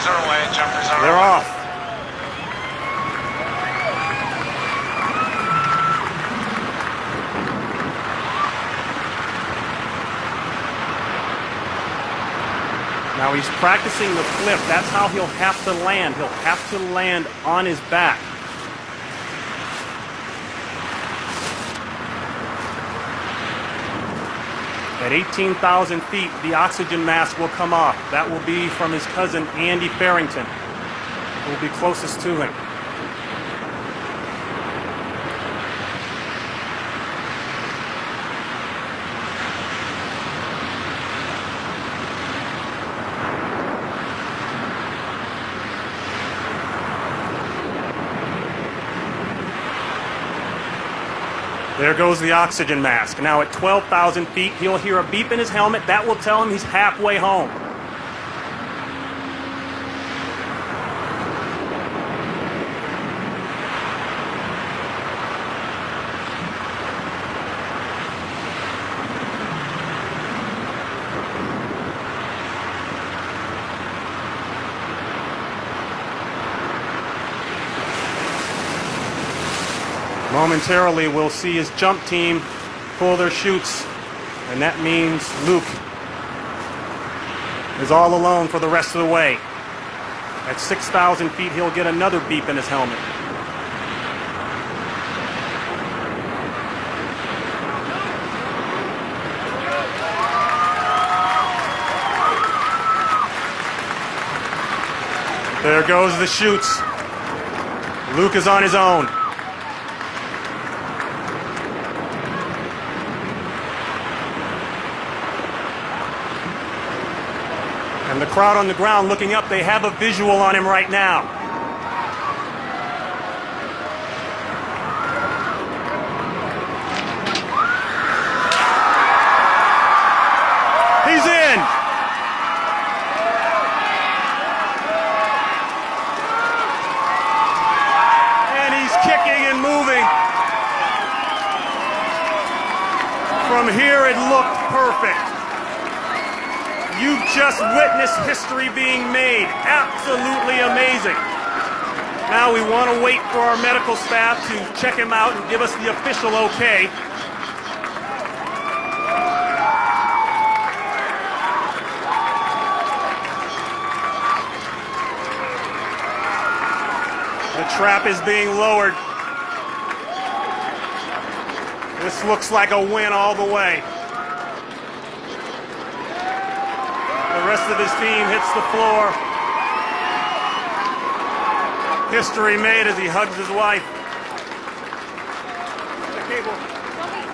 Jumpers are away. Jumpers are They're away. off. Now he's practicing the flip. That's how he'll have to land. He'll have to land on his back. At 18,000 feet, the oxygen mask will come off. That will be from his cousin, Andy Farrington, who will be closest to him. There goes the oxygen mask. Now at 12,000 feet, he'll hear a beep in his helmet. That will tell him he's halfway home. Momentarily, we'll see his jump team pull their chutes, and that means Luke is all alone for the rest of the way. At 6,000 feet, he'll get another beep in his helmet. There goes the chutes. Luke is on his own. And the crowd on the ground looking up, they have a visual on him right now. He's in! And he's kicking and moving. From here, it looked perfect. You've just witnessed history being made. Absolutely amazing. Now we want to wait for our medical staff to check him out and give us the official okay. The trap is being lowered. This looks like a win all the way. The rest of his team hits the floor. History made as he hugs his wife. The cable.